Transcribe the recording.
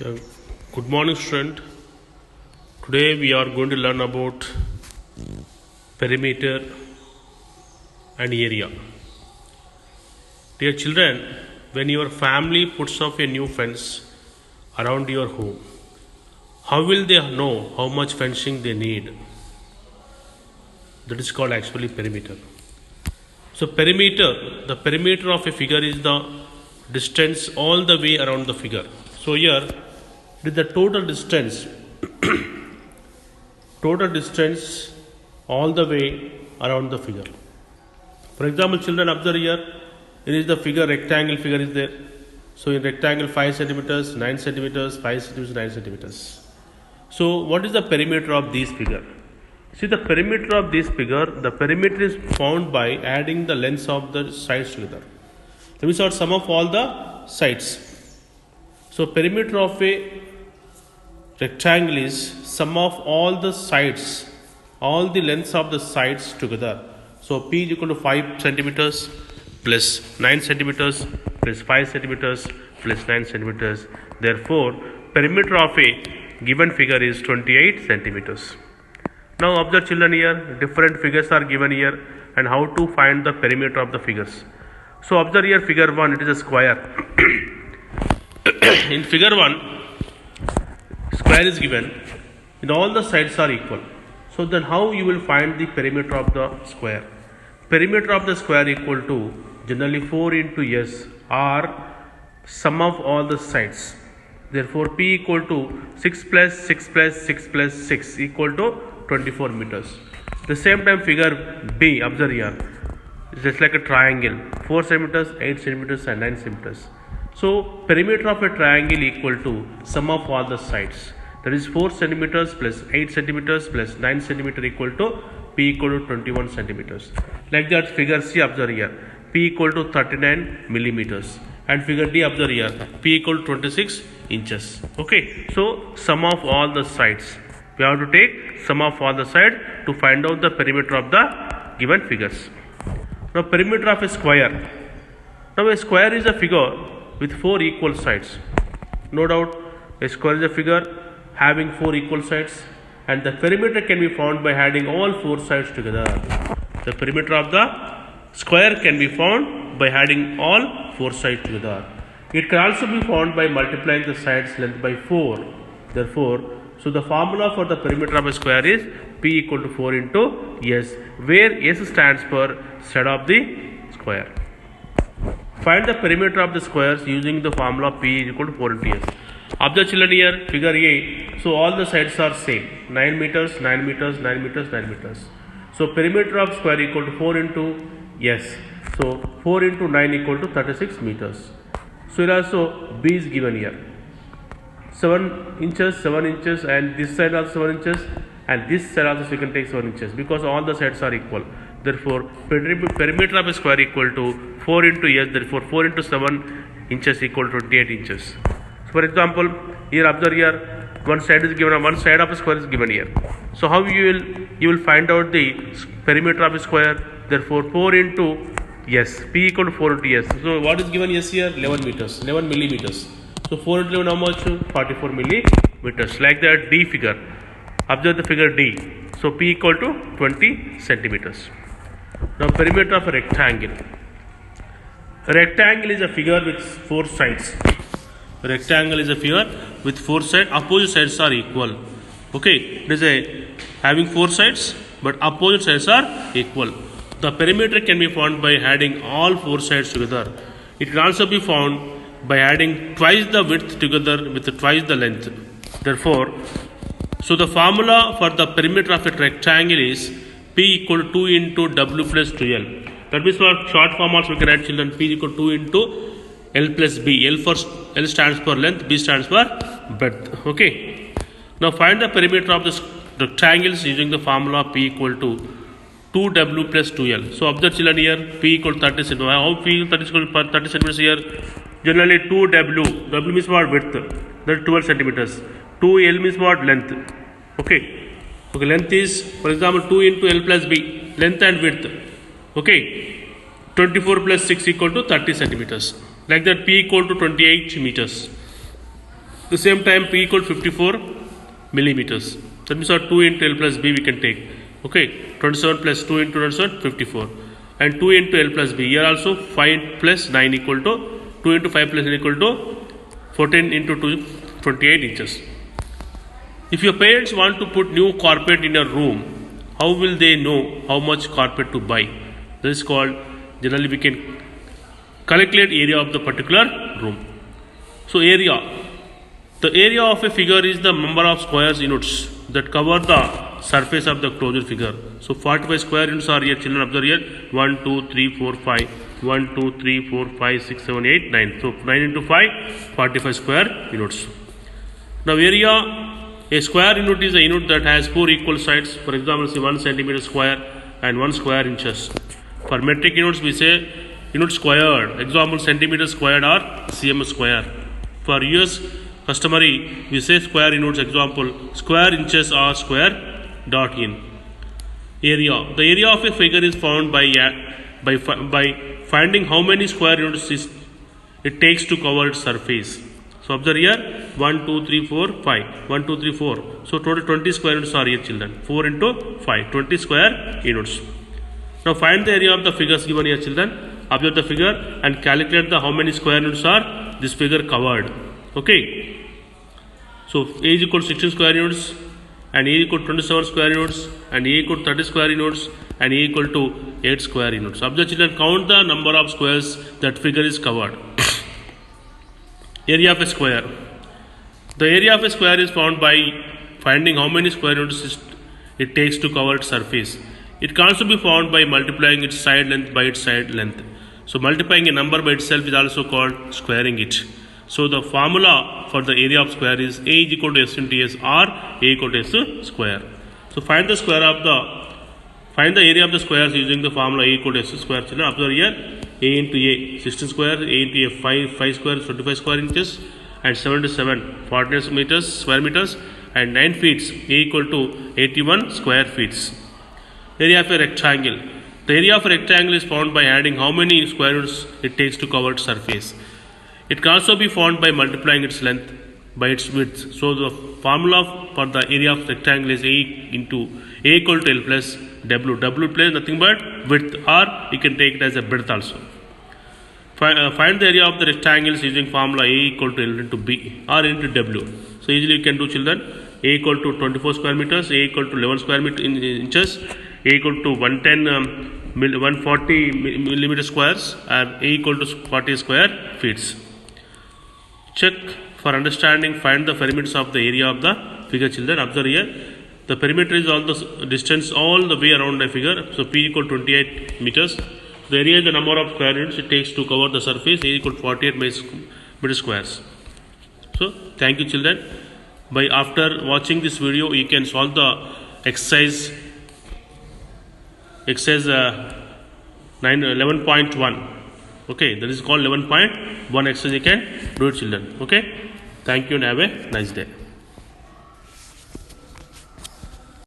Uh, Good morning, student. Today we are going to learn about perimeter and area. Dear children, when your family puts up a new fence around your home, how will they know how much fencing they need? That is called actually perimeter. So the perimeter of a figure is the distance all the way around the figure. So here it is the total distance all the way around the figure. For example, children observe here, it is the figure, rectangle figure is there. So in rectangle 5 centimeters, 9 centimeters, 5 centimeters, 9 centimeters. So what is the perimeter of this figure? See, the perimeter of this figure, the perimeter is found by adding the lengths of the sides together. That means our sum of all the sides. So perimeter of a rectangle is sum of all the sides, all the lengths of the sides together. So P is equal to 5 centimeters plus 9 centimeters plus 5 centimeters plus 9 centimeters. Therefore, perimeter of a given figure is 28 centimeters. Now observe children here, different figures are given here and how to find the perimeter of the figures. So observe here figure 1, it is a square. In figure 1, square is given and all the sides are equal. So then how you will find the perimeter of the square? Perimeter of the square equal to generally 4 into S or sum of all the sides. Therefore P equal to 6 plus 6 plus 6 plus 6 equal to 24 meters. The same time figure B, observe here, it's just like a triangle, 4 centimeters, 8 centimeters and 9 centimeters. So perimeter of a triangle equal to sum of all the sides. That is 4 centimeters plus 8 centimeters plus 9 centimeter equal to P equal to 21 centimeters. Like that figure C, observe here, P equal to 39 millimeters. And figure D, observe here, P equal to 26 inches. Okay, so sum of all the sides. We have to take sum of all the sides to find out the perimeter of the given figures. Now perimeter of a square. Now a square is a figure with 4 equal sides. No doubt a square is a figure having 4 equal sides and the perimeter can be found by adding all 4 sides together. The perimeter of the square can be found by adding all 4 sides together. It can also be found by multiplying the sides length by 4. Therefore, so the formula for the perimeter of a square is P equal to 4 into S, where S stands for side of the square. Find the perimeter of the squares using the formula P is equal to 4 into S. Observe children here, figure A. So all the sides are same, 9 meters, 9 meters, 9 meters, 9 meters. So perimeter of square equal to 4 into S. So 4 into 9 equal to 36 meters. So here also B is given here. 7 inches and this side also 7 inches and this side also you can take 7 inches because all the sides are equal. Therefore, perimeter of a square equal to 4 into S, therefore 4 into 7 inches equal to 28 inches. So for example, here observe here, one side is given, one side of a square is given here. So how you will find out the perimeter of a square? Therefore 4 into S, P equal to 4 into S. So what is given S here? 11 meters, 11 millimeters. So 4 into 11 how much? 44 millimeters. Like that D figure. Observe the figure D. So P equal to 20 centimeters. Now perimeter of a rectangle. A rectangle is a figure with 4 sides. A rectangle is a figure with 4 sides. Opposite sides are equal. Okay. It is having 4 sides but opposite sides are equal. The perimeter can be found by adding all 4 sides together. It can also be found by adding twice the width together with twice the length. Therefore, so the formula for the perimeter of a rectangle is P equal to 2 into W plus 2L. That means for short form also we can write children P equal to 2 into L plus B. L stands for length, B stands for breadth. Okay. Now find the perimeter of the rectangles using the formula P equal to 2W plus 2L. So observe children here, P equal to 30 centimeters. How P equal to 30 centimeters here? Generally 2W. W means what? Width. That is 12 centimeters. 2L means what? Length. Okay. Okay. Length is, for example, 2 into L plus B. Length and width. Okay. 24 plus 6 equal to 30 centimeters. Like that P equal to 28 meters. The same time P equal 54 millimeters. That means our 2 into L plus B we can take. Okay, 27 plus 2 into 27, 54. And 2 into L plus B. Here also 5 plus 9 equal to 2 into 5 plus 9 equal to 14 into 2, 28 inches. If your parents want to put new carpet in a room, how will they know how much carpet to buy? This is called, generally we can calculate area of the particular room. So area. The area of a figure is the number of square units that cover the surface of the closure figure. So 45 square units are here, children observe here. 1, 2, 3, 4, 5. 1, 2, 3, 4, 5, 6, 7, 8, 9. So 9 into 5, 45 square units. Now area, a square unit is a unit that has 4 equal sides. For example, say 1 centimeter square and 1 square inches. For metric units, we say unit squared. Example, centimeter squared or cm square. For US customary, we say square units. Example, square inches or square dot in. Area. The area of a figure is found by finding how many square units it takes to cover its surface. So observe here 1, 2, 3, 4, 5. 1, 2, 3, 4. So total 20 square units are here, children. 4 into 5, 20 square units. Now find the area of the figures given here, children. Observe the figure and calculate the how many square units are this figure covered. Okay. So A is equal to 16 square units and A equal to 27 square units and A equal to 30 square units and A equal to 8 square units. Observe, children, count the number of squares that figure is covered. Area of a square. The area of a square is found by finding how many square units it takes to cover its surface. It can also be found by multiplying its side length by its side length. So multiplying a number by itself is also called squaring it. So the formula for the area of square is A is equal to S into S or A equal to S square. So find the area of the squares using the formula A equal to S square. Children, observe here A into A 16 square, A into A 5 square, 25 square inches, and 7 to 7 40 meters square meters, and 9 feet A equal to 81 square feet. Area of a rectangle. The area of a rectangle is found by adding how many square units it takes to cover its surface. It can also be found by multiplying its length by its width. So the formula for the area of rectangle is A into A equal to L plus W. W plus nothing but width, or you can take it as a breadth also. Find the area of the rectangles using formula A equal to L into B or into W. So easily you can do, children. A equal to 24 square meters, A equal to 11 square inches, A equal to 140 millimeter squares, and A equal to 40 square feet. Check for understanding. Find the perimeters of the area of the figure, children. Observe here. The perimeter is all the distance all the way around the figure. So P equal to 28 meters. The area is the number of square units it takes to cover the surface. A equal to 48 meter squares. So thank you, children. By after watching this video, you can solve the exercise 11.1. Okay, that is called 11.1 exercise. You can do it, children. Okay, thank you and have a nice day.